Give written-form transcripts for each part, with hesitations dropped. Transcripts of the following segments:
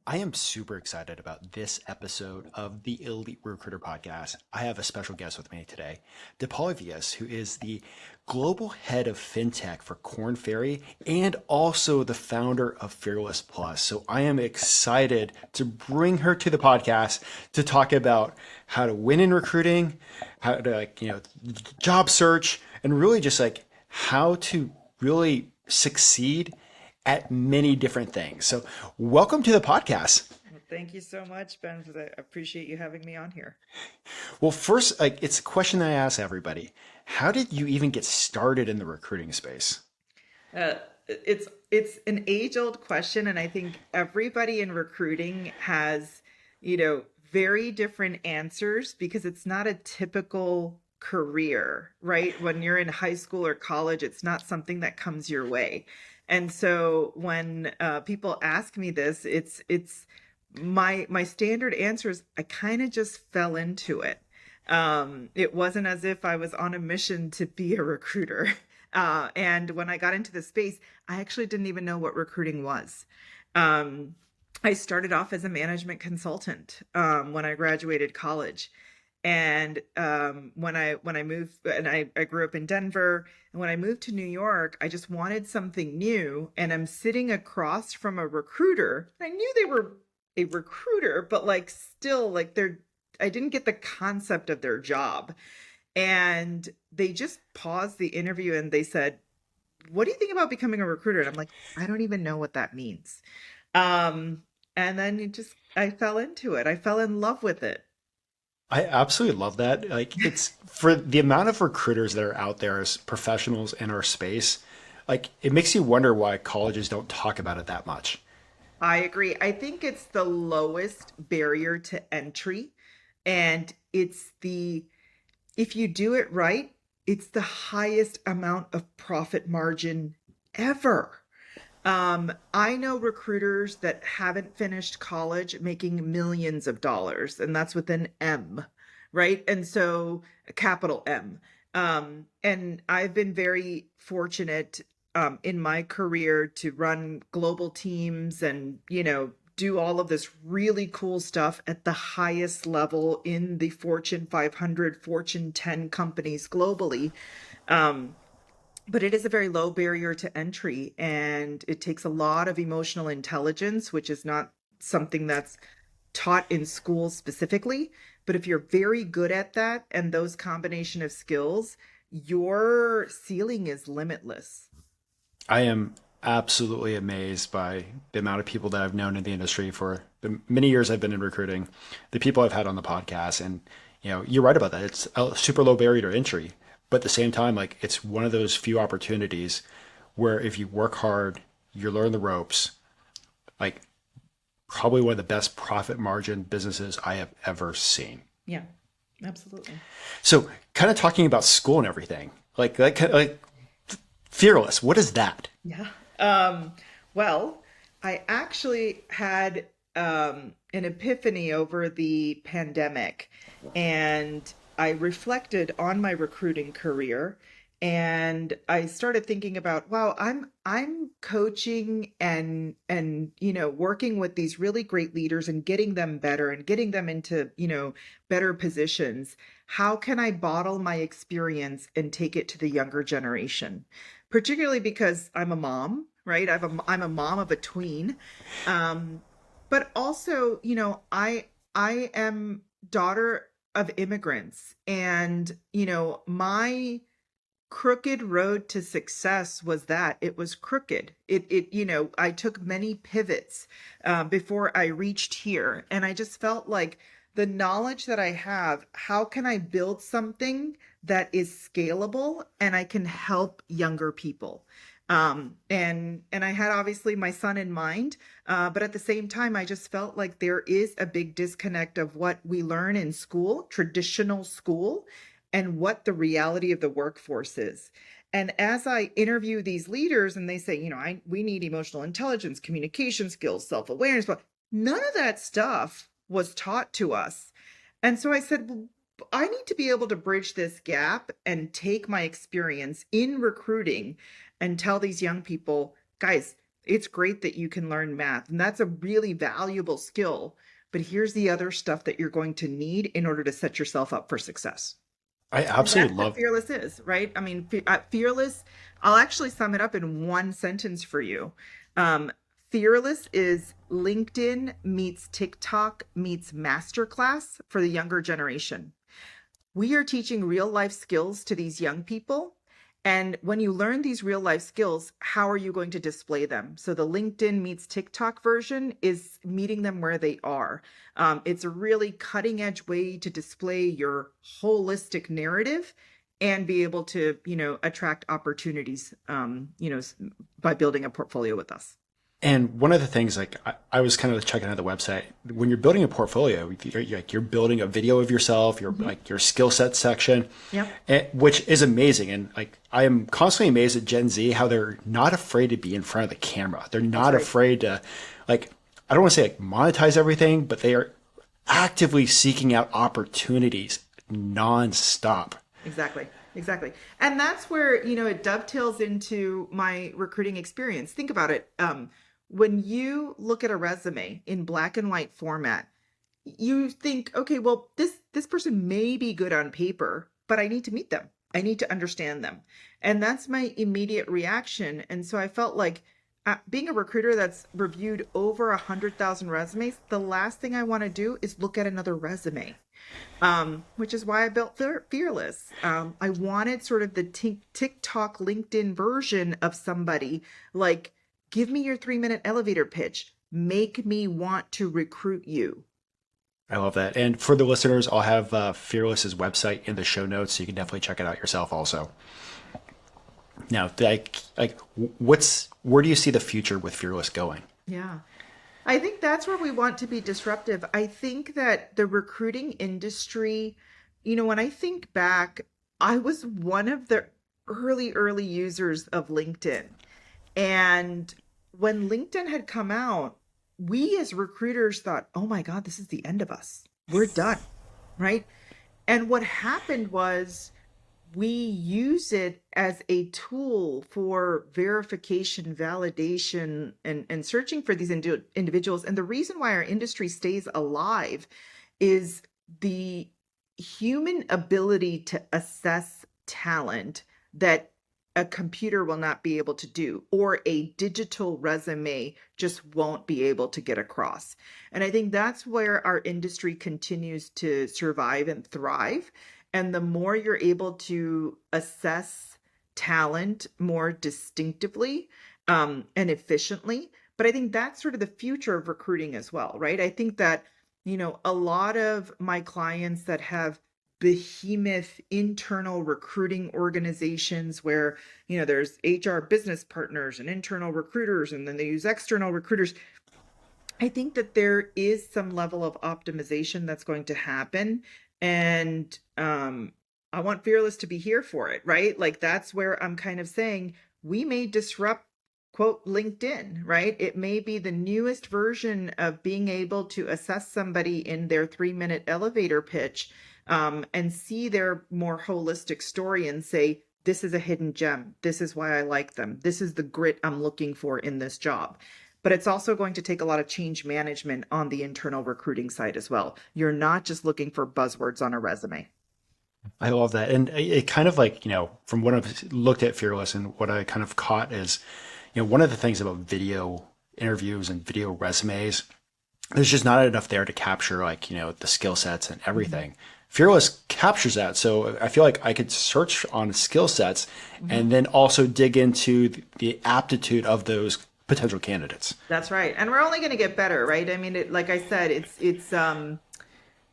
I am super excited about this episode of the Elite Recruiter podcast. I have a special guest with me today, Deepali Vyas, who is the global head of Fintech for Korn Ferry and also the founder of Fearless Plus. So I am excited to bring her to the podcast to talk about how to win in recruiting, how to job search, and really just like how to really succeed at many different things. So, welcome to the podcast. Well, thank you so much, Ben, for that. I appreciate you having me on here. Well, first, like it's a question that I ask everybody. How did you even get started in the recruiting space? It's an age-old question, and I think everybody in recruiting has, very different answers because it's not a typical career, right? When you're in high school or college, it's not something that comes your way. And so when people ask me this, it's my standard answer is I kind of just fell into it. It wasn't as if I was on a mission to be a recruiter. And when I got into the space, I actually didn't even know what recruiting was. Um, I started off as a management consultant when I graduated college. And when I moved, and I grew up in Denver, and when I moved to New York, I just wanted something new. And I'm sitting across from a recruiter. I knew they were a recruiter, but like still, like I didn't get the concept of their job. And they just paused the interview and they said, "What do you think about becoming a recruiter?" And I'm like, "I don't even know what that means." Um, and then I fell into it. I fell in love with it. I absolutely love that. Like it's for the amount of recruiters that are out there as professionals in our space, like it makes you wonder why colleges don't talk about it that much. I agree. I think it's the lowest barrier to entry. And if you do it right, it's the highest amount of profit margin ever. I know recruiters that haven't finished college making millions of dollars, and that's with an M, right? And so a capital M. And I've been very fortunate in my career to run global teams and, do all of this really cool stuff at the highest level in the Fortune 500, Fortune 10 companies globally. Um, but it is a very low barrier to entry, and it takes a lot of emotional intelligence, which is not something that's taught in schools specifically. But if you're very good at that and those combination of skills, your ceiling is limitless. I am absolutely amazed by the amount of people that I've known in the industry for the many years I've been in recruiting, the people I've had on the podcast, and you're right about that. It's a super low barrier to entry, but at the same time, like it's one of those few opportunities where if you work hard, you learn the ropes. Like probably one of the best profit margin businesses I have ever seen. Yeah, absolutely. So, kind of talking about school and everything, like fearless. What is that? Yeah. Well, I actually had an epiphany over the pandemic, and I reflected on my recruiting career, and I started thinking about, wow, I'm coaching and working with these really great leaders and getting them better and getting them into, better positions. How can I bottle my experience and take it to the younger generation? Particularly because I'm a mom, right? I'm a mom of a tween. Um, but also, I am daughter of immigrants, and my crooked road to success was that it was crooked. I took many pivots before I reached here, and I just felt like the knowledge that I have, how can I build something that is scalable and I can help younger people? And I had obviously my son in mind, but at the same time, I just felt like there is a big disconnect of what we learn in school, traditional school, and what the reality of the workforce is. And as I interview these leaders and they say, we need emotional intelligence, communication skills, self-awareness, but none of that stuff was taught to us. And so I said, well, I need to be able to bridge this gap and take my experience in recruiting and tell these young people, guys, It's great that you can learn math, and that's a really valuable skill. But here's the other stuff that you're going to need in order to set yourself up for success. I And that's absolutely what love. fearless is, right? I mean, fearless, I'll actually sum it up in one sentence for you. Um, Fearless is LinkedIn meets TikTok meets masterclass for the younger generation. We are teaching real life skills to these young people. And when you learn these real life skills, how are you going to display them? So the LinkedIn meets TikTok version is meeting them where they are. It's a really cutting edge way to display your holistic narrative and be able to, attract opportunities, by building a portfolio with us. And one of the things, like I was kind of checking out the website, when you're building a portfolio, you're building a video of yourself, your Mhm. like your skill set section, Yep. which is amazing. And like I am constantly amazed at Gen Z how they're not afraid to be in front of the camera. They're That's not right. afraid to, like, I don't want to say like monetize everything, but they are actively seeking out opportunities nonstop. Exactly. Exactly. And that's where, it dovetails into my recruiting experience. Think about it. When you look at a resume in black and white format, you think, okay, well, this person may be good on paper, but I need to meet them. I need to understand them. And that's my immediate reaction. And so I felt like being a recruiter that's reviewed over 100,000 resumes, the last thing I want to do is look at another resume, which is why I built Fearless. I wanted sort of the TikTok, LinkedIn version of somebody like, give me your 3 minute elevator pitch, make me want to recruit you. I love that. And for the listeners, I'll have Fearless's website in the show notes, so you can definitely check it out yourself also. Now, where do you see the future with Fearless going? Yeah. I think that's where we want to be disruptive. I think that the recruiting industry, when I think back, I was one of the early users of LinkedIn. And when LinkedIn had come out, we as recruiters thought, oh my God, this is the end of us. We're done. Right. And what happened was we use it as a tool for verification, validation, and searching for these individuals. And the reason why our industry stays alive is the human ability to assess talent that a computer will not be able to do, or a digital resume just won't be able to get across. And I think that's where our industry continues to survive and thrive. And the more you're able to assess talent more distinctively, and efficiently, but I think that's sort of the future of recruiting as well, right? I think that, a lot of my clients that have behemoth internal recruiting organizations where, there's HR business partners and internal recruiters, and then they use external recruiters. I think that there is some level of optimization that's going to happen. And I want Fearless to be here for it, right? Like that's where I'm kind of saying we may disrupt, quote, LinkedIn, right? It may be the newest version of being able to assess somebody in their 3 minute elevator pitch, and see their more holistic story and say, this is a hidden gem. This is why I like them. This is the grit I'm looking for in this job. But it's also going to take a lot of change management on the internal recruiting side as well. You're not just looking for buzzwords on a resume. I love that. And it kind of like, from what I've looked at Fearless and what I kind of caught is, one of the things about video interviews and video resumes, there's just not enough there to capture like, the skill sets and Mhm. everything. Fearless captures that. So I feel like I could search on skill sets Mhm. and then also dig into the aptitude of those potential candidates. That's right. And we're only going to get better, right? I mean, like I said,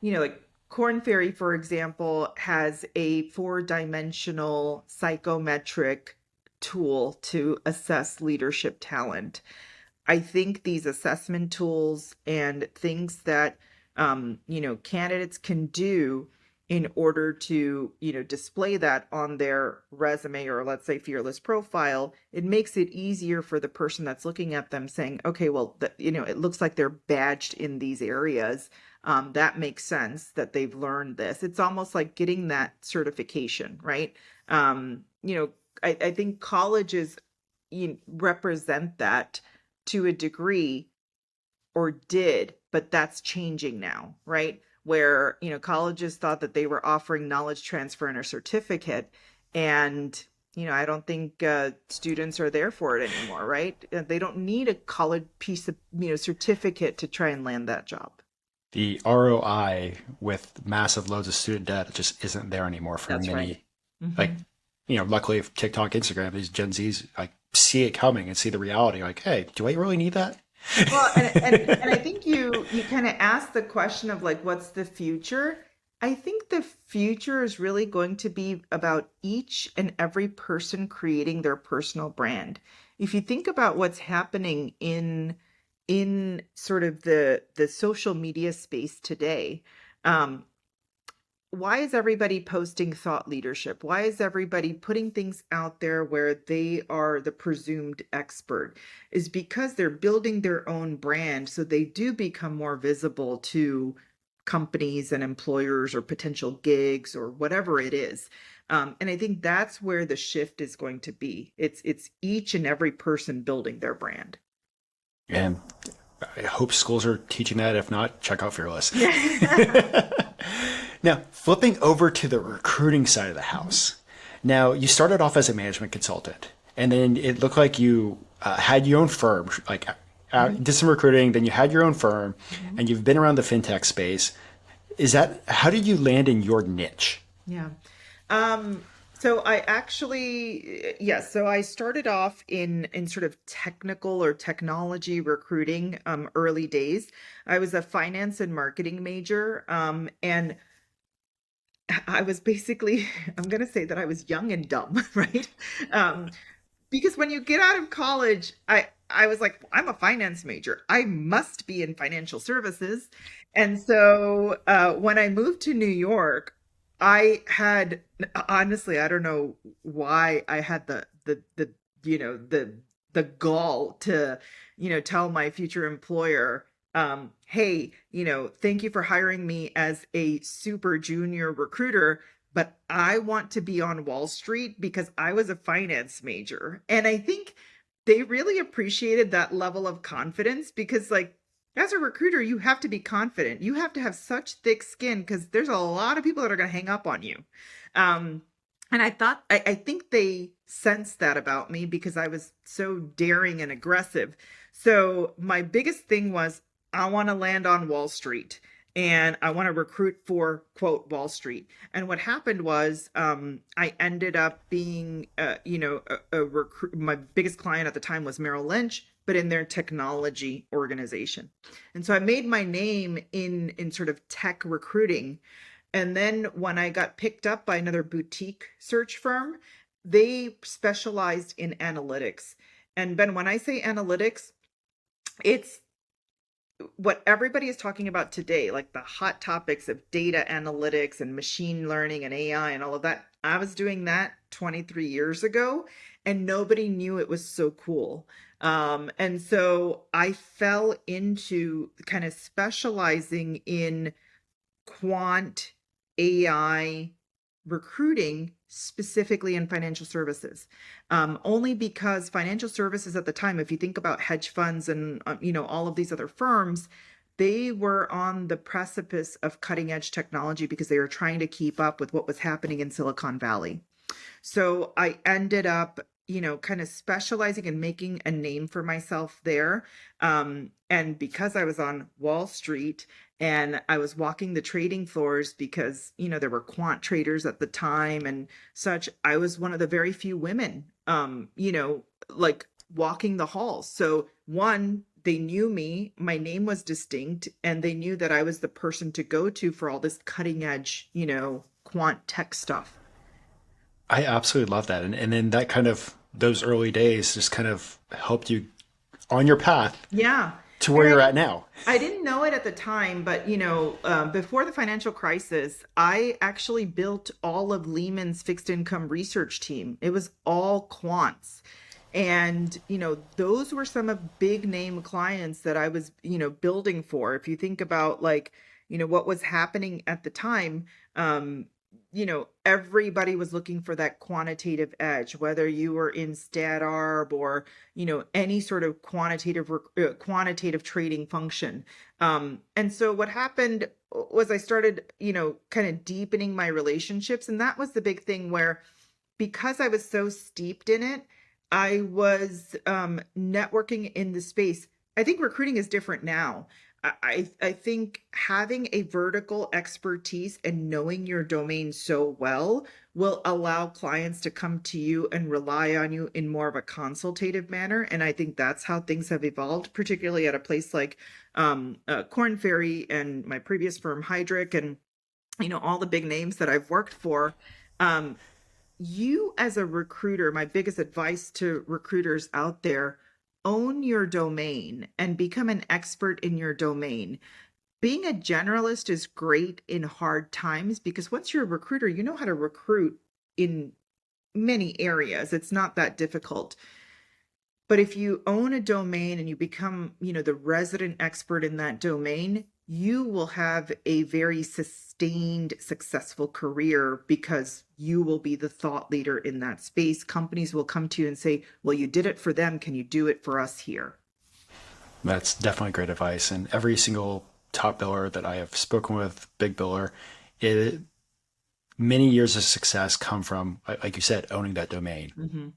like Korn Ferry, for example, has a four-dimensional psychometric tool to assess leadership talent. I think these assessment tools and things that, candidates can do in order to, display that on their resume, or let's say Fearless profile, it makes it easier for the person that's looking at them saying, okay, well, it looks like they're badged in these areas. That makes sense that they've learned this. It's almost like getting that certification, right? I think colleges represent that, to a degree, or did, but that's changing now, right? Where, colleges thought that they were offering knowledge transfer and a certificate. And, I don't think students are there for it anymore, right? They don't need a college piece of, certificate to try and land that job. The ROI with massive loads of student debt just isn't there anymore for That's right. many. Like, Hmm. luckily, if TikTok, Instagram, these Gen Zs like see it coming and see the reality. Like, hey, do I really need that? Well, and I think you kind of asked the question of like, what's the future? I think the future is really going to be about each and every person creating their personal brand. If you think about what's happening in sort of the social media space today, um, why is everybody posting thought leadership? Why is everybody putting things out there where they are the presumed expert? Is because they're building their own brand so they do become more visible to companies and employers or potential gigs or whatever it is. And I think that's where the shift is going to be. It's each and every person building their brand. And I hope schools are teaching that. If not, check out Fearless. Yeah. Now, flipping over to the recruiting side of the house. Now, you started off as a management consultant, and then it looked like you had your own firm, like did some recruiting, then you had your own firm, Mhm. and you've been around the fintech space. Is that how did you land in your niche? Yeah. So I actually, yes, so I started off in sort of technical or technology recruiting early days. I was a finance and marketing major, and I was basically, I'm going to say that I was young and dumb, right? Um, because when you get out of college, I was like, I'm a finance major. I must be in financial services. And so when I moved to New York, I had honestly, I don't know why I had the the gall to tell my future employer, hey, thank you for hiring me as a super junior recruiter, but I want to be on Wall Street because I was a finance major. And I think they really appreciated that level of confidence because, like, as a recruiter, you have to be confident. You have to have such thick skin because there's a lot of people that are going to hang up on you. Um, and I think they sensed that about me because I was so daring and aggressive. So my biggest thing was I want to land on Wall Street and I want to recruit for quote Wall Street. And what happened was I ended up being, a recruit. My biggest client at the time was Merrill Lynch, but in their technology organization. And so I made my name in sort of tech recruiting. And then when I got picked up by another boutique search firm, they specialized in analytics. And Ben, when I say analytics, it's what everybody is talking about today, like the hot topics of data analytics and machine learning and AI and all of that. I was doing that 23 years ago and nobody knew it was so cool. And so I fell into kind of specializing in quant AI recruiting specifically in financial services. Only because financial services at the time, if you think about hedge funds and all of these other firms, they were on the precipice of cutting edge technology because they were trying to keep up with what was happening in Silicon Valley. So I ended up, kind of specializing and making a name for myself there. And because I was on Wall Street and I was walking the trading floors because, there were quant traders at the time and such, I was one of the very few women, like walking the halls. So one, they knew me, my name was distinct, and they knew that I was the person to go to for all this cutting edge, quant tech stuff. I absolutely love that. And then that kind of those early days just kind of helped you on your path Yeah. to And where you're at now. I didn't know it at the time, but before the financial crisis, I actually built all of Lehman's fixed income research team. It was all quants. And, those were some of big name clients that I was, building for. If you think about like, what was happening at the time, everybody was looking for that quantitative edge, whether you were in stat arb or, any sort of quantitative trading function. And so what happened was I started, kind of deepening my relationships. And that was the big thing where, because I was so steeped in it, I was networking in the space. I think recruiting is different now. I think having a vertical expertise and knowing your domain so well will allow clients to come to you and rely on you in more of a consultative manner. And I think that's how things have evolved, particularly at a place like Korn Ferry and my previous firm, Hydric, and all the big names that I've worked for. You as a recruiter, my biggest advice to recruiters out there, own your domain and become an expert in your domain. Being a generalist is great in hard times because once you're a recruiter, you know how to recruit in many areas. It's not that difficult. But if you own a domain and you become, the resident expert in that domain, you will have a very sustained, successful career because you will be the thought leader in that space. Companies will come to you and say, well, you did it for them. Can you do it for us here? That's definitely great advice. And every single top biller that I have spoken with, big biller, it, many years of success come from, like you said, owning that domain, Mm-hmm.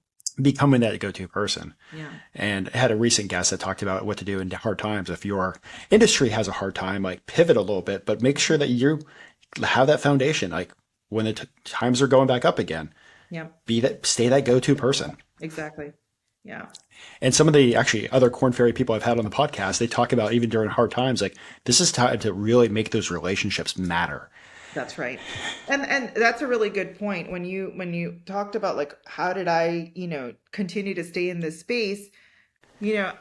becoming that go-to person. Yeah. And I had a recent guest that talked about what to do in hard times. If your industry has a hard time, like pivot a little bit, but make sure that you have that foundation. Like when the times are going back up again, Yeah. stay that go-to person. Exactly. Yeah. And some of the actually other Corn Ferry people I've had on the podcast, they talk about even during hard times, like this is time to really make those relationships matter. That's right. And that's a really good point. When you talked about like how did I, continue to stay in this space, you know,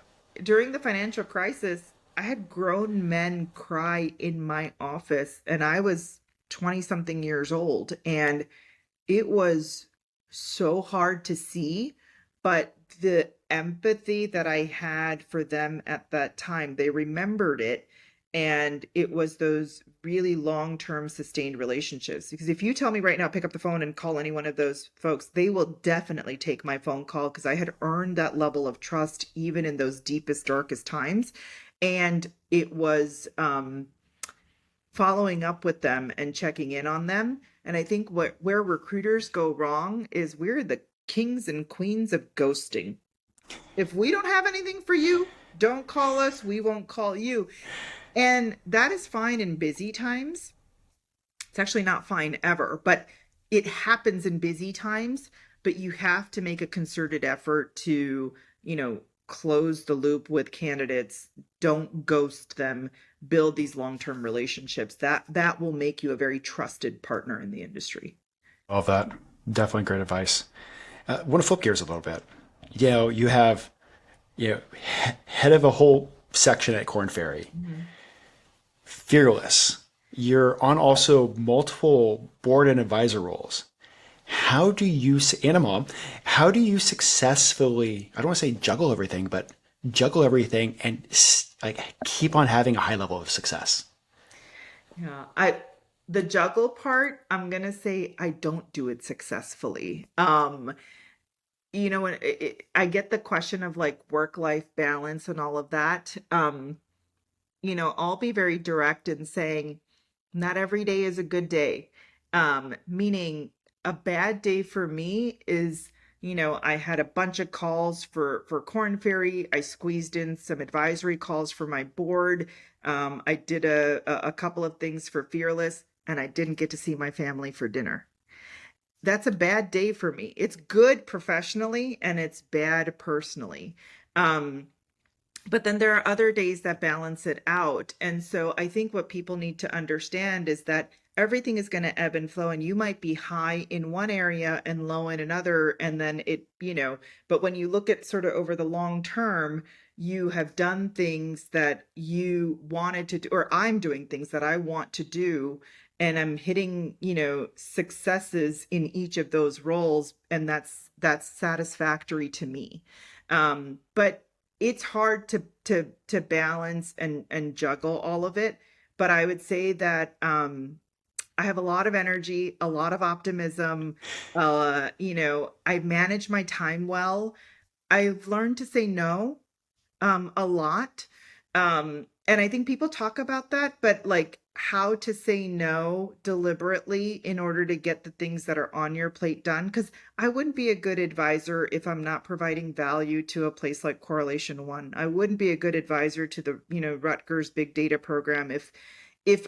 during the financial crisis, I had grown men cry in my office and I was 20 something years old and it was so hard to see, but the empathy that I had for them at that time, they remembered it. And it was those really long term sustained relationships. Because if you tell me right now, pick up the phone and call any one of those folks, they will definitely take my phone call because I had earned that level of trust even in those deepest, darkest times. And it was following up with them and checking in on them. And I think where recruiters go wrong is we're the kings and queens of ghosting. If we don't have anything for you, don't call us, we won't call you. And that is fine in busy times. It's actually not fine ever, but it happens in busy times. But you have to make a concerted effort to, close the loop with candidates. Don't ghost them. Build these long-term relationships. That will make you a very trusted partner in the industry. All of that. Definitely great advice. I want to flip gears a little bit. You have, head of a whole section at Korn Ferry, Mm-hmm. fearless. You're on also multiple board and advisor roles. How do you, and a mom, how do you successfully, I don't want to say juggle everything, but juggle everything and like keep on having a high level of success? Yeah, the juggle part, I'm gonna say I don't do it successfully. When I get the question of like work-life balance and all of that. I'll be very direct in saying not every day is a good day. Meaning a bad day for me is, I had a bunch of calls for Corn Ferry. I squeezed in some advisory calls for my board. I did a couple of things for Fearless, and I didn't get to see my family for dinner. That's a bad day for me. It's good professionally and it's bad personally. Um, but then there are other days that balance it out. And so I think what people need to understand is that everything is going to ebb and flow, and you might be high in one area and low in another. And then but when you look at sort of over the long term, you have done things that you wanted to do, or I'm doing things that I want to do. And I'm hitting, successes in each of those roles. And that's satisfactory to me. But it's hard to balance and juggle all of it. But I would say that I have a lot of energy, a lot of optimism. I manage my time well. I've learned to say no a lot. And I think people talk about that, but like how to say no deliberately in order to get the things that are on your plate done. Because I wouldn't be a good advisor if I'm not providing value to a place like Correlation One. I wouldn't be a good advisor to the, Rutgers big data program if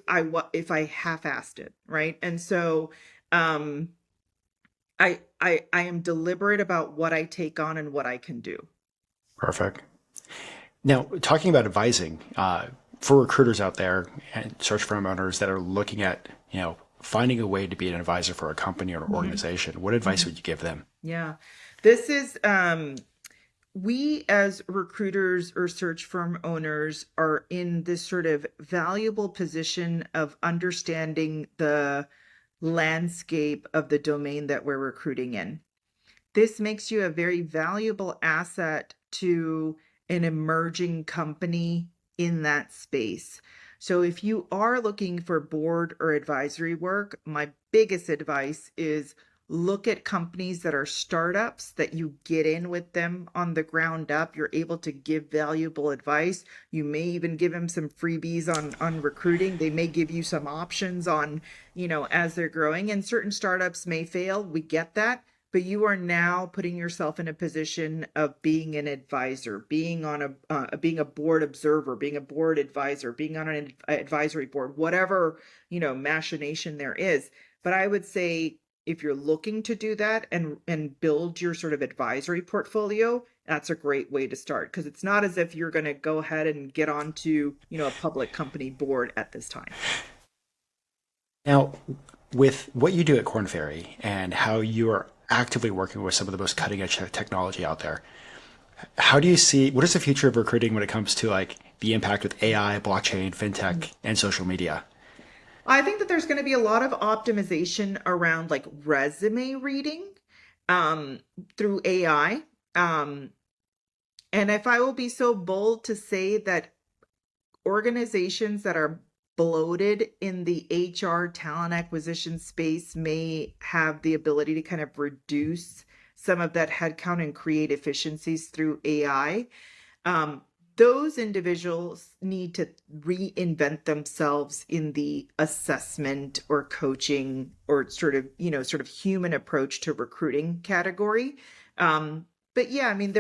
I half-assed it, right? And so um I am deliberate about what I take on and what I can do. Perfect. Now, talking about advising, for recruiters out there and search firm owners that are looking at, finding a way to be an advisor for a company or an Mhm. organization, what advice Mhm. would you give them? Yeah. This is we as recruiters or search firm owners are in this sort of valuable position of understanding the landscape of the domain that we're recruiting in. This makes you a very valuable asset to an emerging company in that space. So, if you are looking for board or advisory work, my biggest advice is look at companies that are startups that you get in with them on the ground up. You're able to give valuable advice. You may even give them some freebies on recruiting. They may give you some options on, as they're growing. And certain startups may fail. We get that, but you are now putting yourself in a position of being an advisor, being a board observer, being a board advisor, being on an advisory board, whatever, machination there is. But I would say if you're looking to do that and build your sort of advisory portfolio, that's a great way to start, because it's not as if you're going to go ahead and get onto, a public company board at this time. Now, with what you do at Korn Ferry and how you are actively working with some of the most cutting edge technology out there, how do you see what is the future of recruiting when it comes to like the impact with AI, blockchain, fintech, and social media? I think that there's going to be a lot of optimization around like resume reading um, through AI. Um, and if I will be so bold to say that organizations that are bloated in the HR talent acquisition space may have the ability to kind of reduce some of that headcount and create efficiencies through AI. um, those individuals need to reinvent themselves in the assessment or coaching or sort of human approach to recruiting category. Um, but yeah, I mean,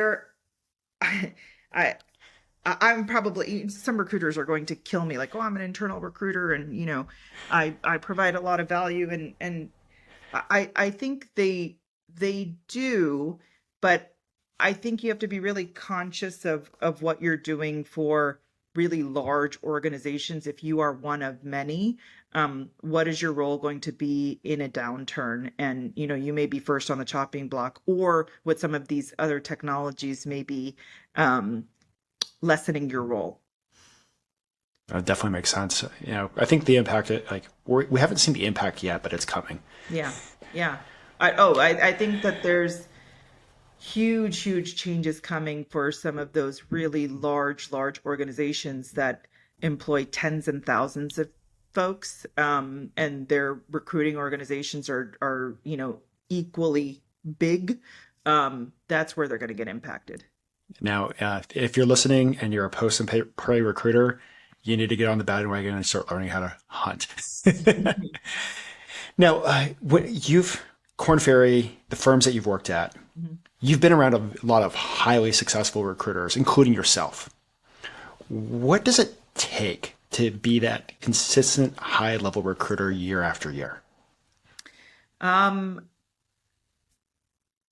I, I, I'm probably, some recruiters are going to kill me like, oh, I'm an internal recruiter, and I provide a lot of value, and I think they do, but I think you have to be really conscious of what you're doing for really large organizations. If you are one of many, what is your role going to be in a downturn? And you may be first on the chopping block, or what some of these other technologies may be um, lessening your role. That definitely makes sense. I think the impact, like we haven't seen the impact yet, but it's coming. Yeah, yeah. I think that there's huge changes coming for some of those really large organizations that employ tens and thousands of folks, and their recruiting organizations are equally big. That's where they're going to get impacted. Now, if you're listening and you're a post and pray recruiter, you need to get on the bandwagon and start learning how to hunt. Now, what you've Korn Ferry, the firms that you've worked at, Mhm. you've been around a lot of highly successful recruiters, including yourself. What does it take to be that consistent high level recruiter year after year? Um,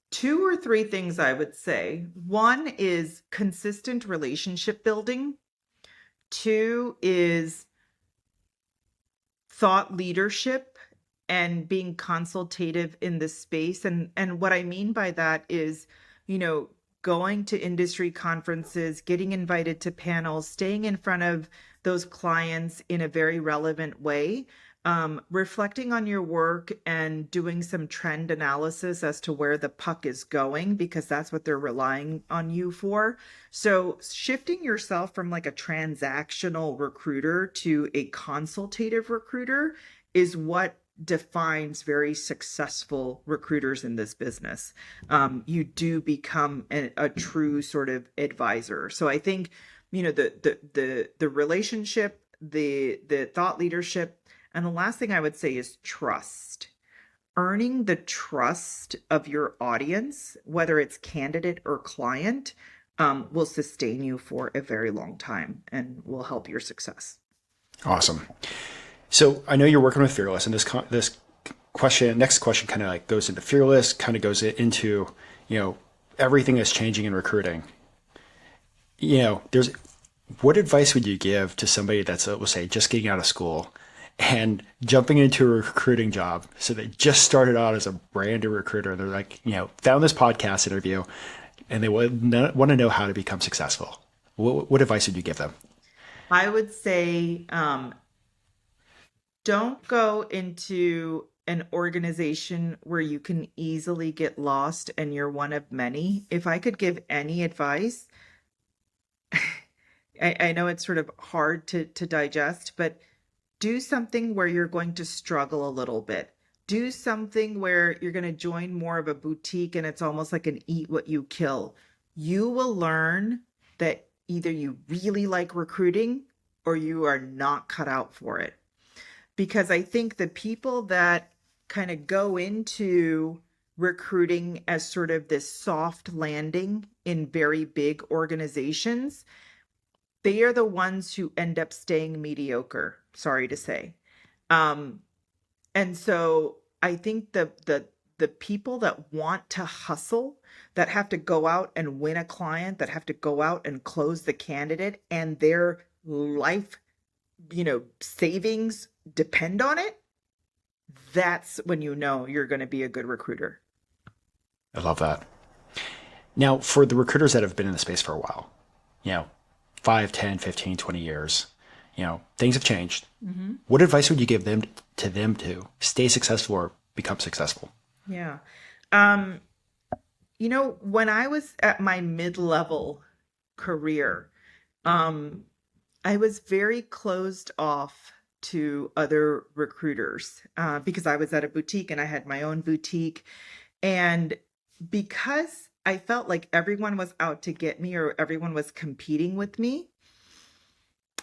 Two or three things I would say. One is consistent relationship building. Two is thought leadership and being consultative in the space. And what I mean by that is, you know, going to industry conferences, getting invited to panels, staying in front of those clients in a very relevant way, reflecting on your work and doing some trend analysis as to where the puck is going, because that's what they're relying on you for. So shifting yourself from like a transactional recruiter to a consultative recruiter is what defines very successful recruiters in this business. You do become a true sort of advisor. So I think, the relationship, the thought leadership, and the last thing I would say is trust. Earning the trust of your audience, whether it's candidate or client, will sustain you for a very long time and will help your success. Awesome. So I know you're working with Fearless, and next question kind of like goes into Fearless, kind of goes into, everything is changing in recruiting. What advice would you give to somebody that's, we'll say, just getting out of school and jumping into a recruiting job? So they just started out as a brand new recruiter. They're like, found this podcast interview and they want to know how to become successful. What advice would you give them? I would say, don't go into an organization where you can easily get lost and you're one of many. If I could give any advice, I know it's sort of hard to digest, but do something where you're going to struggle a little bit. Do something where you're going to join more of a boutique and it's almost like an eat what you kill. You will learn that either you really like recruiting or you are not cut out for it. Because I think the people that kind of go into recruiting as sort of this soft landing in very big organizations, they are the ones who end up staying mediocre, sorry to say. And so I think the people that want to hustle, that have to go out and win a client, that have to go out and close the candidate, and their life, savings depend on it, that's when you're going to be a good recruiter. I love that. Now, for the recruiters that have been in the space for a while, 5, 10, 15, 20 years, things have changed. Mm-hmm. What advice would you give them to stay successful or become successful? Yeah. When I was at my mid-level career, I was very closed off to other recruiters because I was at a boutique and I had my own boutique. And because I felt like everyone was out to get me or everyone was competing with me,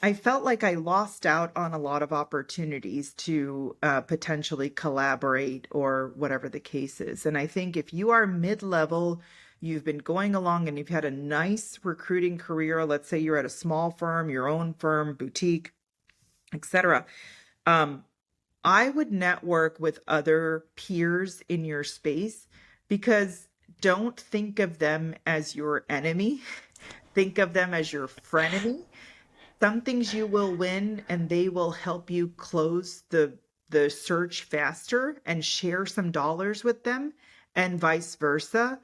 I felt like I lost out on a lot of opportunities to potentially collaborate or whatever the case is. And I think if you are mid-level, you've been going along and you've had a nice recruiting career, let's say you're at a small firm, your own firm, boutique, etc. I would network with other peers in your space, because don't think of them as your enemy. Think of them as your frenemy. Some things you will win and they will help you close the search faster and share some dollars with them, and vice versa.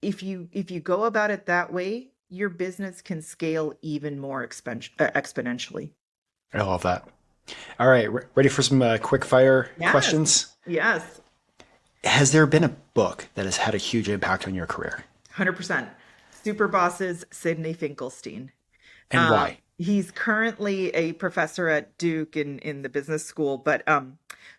If you go about it that way, your business can scale even more exponentially. I love that. All right, ready for some quick fire questions? Yes. Has there been a book that has had a huge impact on your career? 100%. Super Bosses, Sidney Finkelstein. And why? He's currently a professor at Duke in the business school, but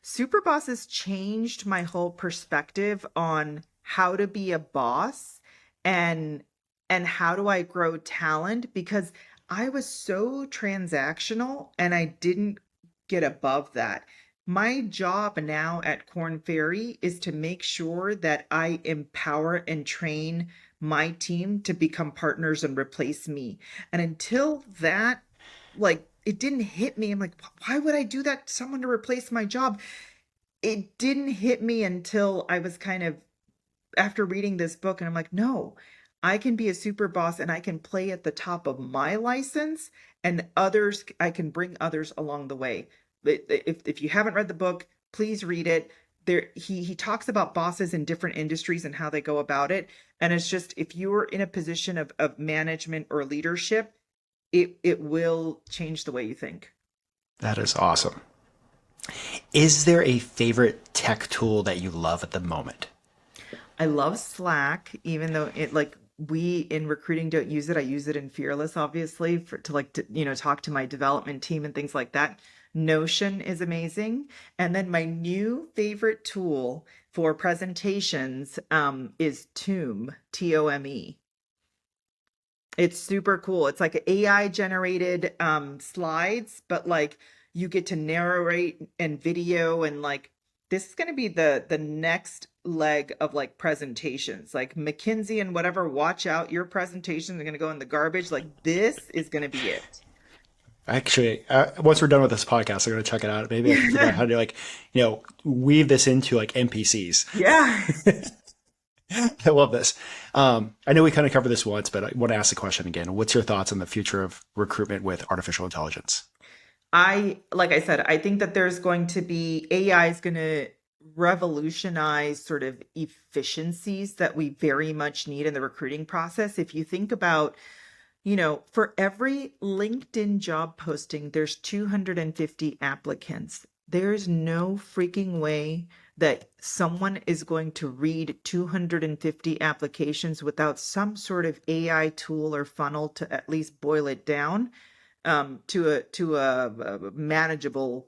Super Bosses changed my whole perspective on how to be a boss and how do I grow talent, because I was so transactional and I didn't get above that. My job now at Korn Ferry is to make sure that I empower and train my team to become partners and replace me. And until that, it didn't hit me. I'm like, why would I do that to someone to replace my job? It didn't hit me until I was kind of after reading this book, and I'm like, no, I can be a super boss and I can play at the top of my license, and I can bring others along the way. If you haven't read the book, please read it. He talks about bosses in different industries and how they go about it. And it's just, if you're in a position of management or leadership, it will change the way you think. That is awesome. Is there a favorite tech tool that you love at the moment? I love Slack, even though we in recruiting don't use it. I use it in Fearless, obviously, to talk to my development team and things like that. Notion is amazing. And then my new favorite tool for presentations is Tome, Tome. It's super cool. It's like AI generated slides, but like you get to narrate and video, and like this is going to be the next leg of like presentations. Like McKinsey and whatever, watch out, your presentations are going to go in the garbage. Like this is going to be it. Actually, once we're done with this podcast, I'm going to check it out. Maybe I can figure out how to like, weave this into like NPCs. Yeah. I love this. I know we kind of covered this once, but I want to ask the question again. What's your thoughts on the future of recruitment with artificial intelligence? Like I said, I think that there's going to be AI is going to revolutionize sort of efficiencies that we very much need in the recruiting process. If you think about, for every LinkedIn job posting, there's 250 applicants. There's no freaking way that someone is going to read 250 applications without some sort of AI tool or funnel to at least boil it down to a manageable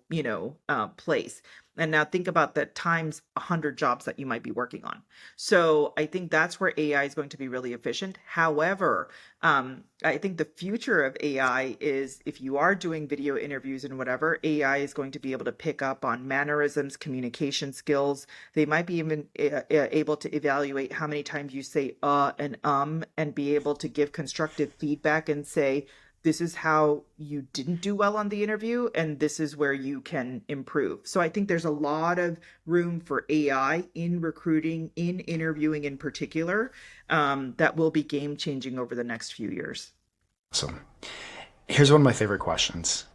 place. And now think about that times 100 jobs that you might be working on. So I think that's where AI is going to be really efficient. However, I think the future of AI is if you are doing video interviews and whatever, AI is going to be able to pick up on mannerisms, communication skills. They might be even able to evaluate how many times you say and be able to give constructive feedback and say, this is how you didn't do well on the interview, and this is where you can improve. So I think there's a lot of room for AI in recruiting, in interviewing in particular, that will be game changing over the next few years. So here's one of my favorite questions.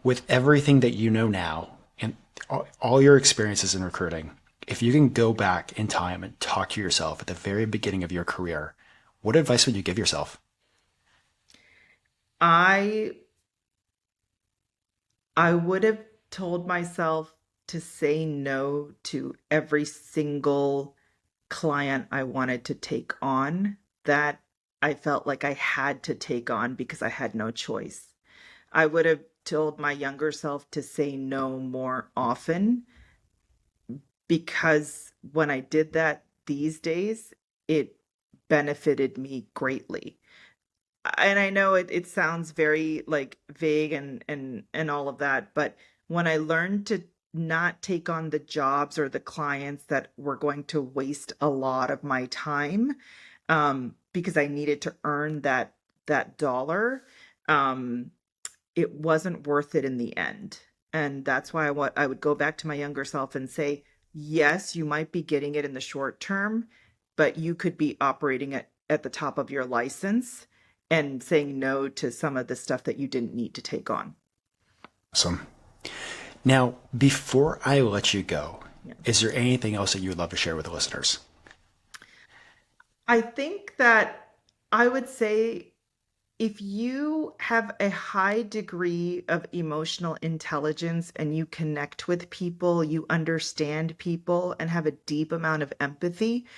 With everything that you know now and all your experiences in recruiting, if you can go back in time and talk to yourself at the very beginning of your career, what advice would you give yourself? I I would have told myself to say no to every single client I wanted to take on that I felt like I had to take on because I had no choice. I would have told my younger self to say no more often because when I did that these days, it benefited me greatly. And I know it sounds very like vague and all of that, but when I learned to not take on the jobs or the clients that were going to waste a lot of my time, because I needed to earn that dollar, um, it wasn't worth it in the end. And that's why I would go back to my younger self and say, yes, you might be getting it in the short term, but you could be operating at the top of your license and saying no to some of the stuff that you didn't need to take on. Awesome. Now, before I let you go, Yeah. is there anything else that you would love to share with the listeners? I think that I would say if you have a high degree of emotional intelligence and you connect with people, you understand people, and have a deep amount of empathy, I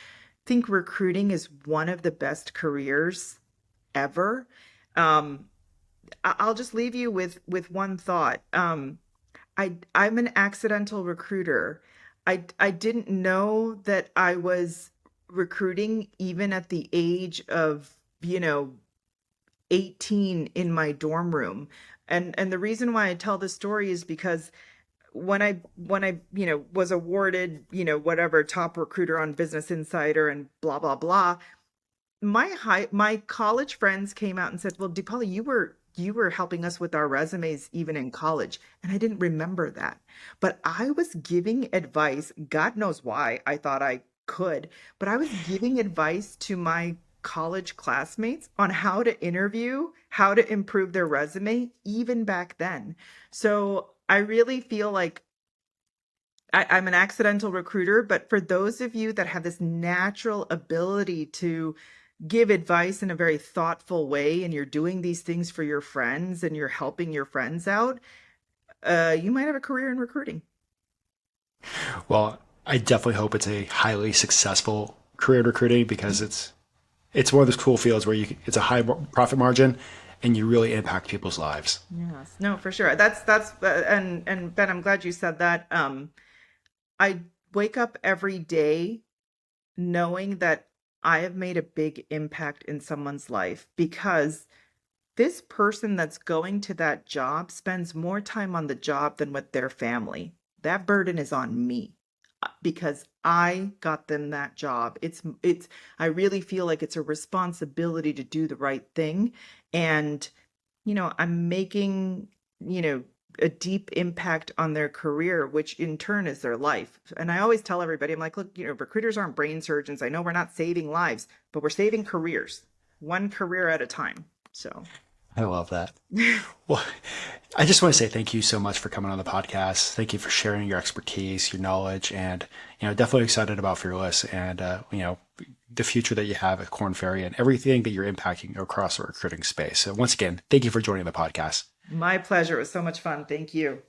think recruiting is one of the best careers ever. Um, I'll just leave you with one thought. I'm an accidental recruiter. I didn't know that I was recruiting even at the age of, you know, 18 in my dorm room. And the reason why I tell this story is because when I was awarded, whatever top recruiter on Business Insider and blah blah blah, my college friends came out and said, "Well, Deepali, you were helping us with our resumes even in college." And I didn't remember that. But I was giving advice, God knows why I thought I could, but I was giving advice to my college classmates on how to interview, how to improve their resume even back then. So I really feel like I'm an accidental recruiter, but for those of you that have this natural ability to give advice in a very thoughtful way and you're doing these things for your friends and you're helping your friends out, you might have a career in recruiting. Well, I definitely hope it's a highly successful career in recruiting because it's it's one of those cool fields where it's a high profit margin and you really impact people's lives. Yes, no, for sure. And Ben, I'm glad you said that. I wake up every day knowing that I have made a big impact in someone's life because this person that's going to that job spends more time on the job than with their family. That burden is on me because I got them that job. I really feel like it's a responsibility to do the right thing. And, I'm making, you know, a deep impact on their career, which in turn is their life. And I always tell everybody, I'm like, look, recruiters aren't brain surgeons. I know we're not saving lives, but we're saving careers, one career at a time. So, I love that. Well, I just want to say thank you so much for coming on the podcast. Thank you for sharing your expertise, your knowledge, and definitely excited about Fearless and the future that you have at Korn Ferry and everything that you're impacting across the recruiting space. So once again, thank you for joining the podcast. my pleasure. It was so much fun. Thank you.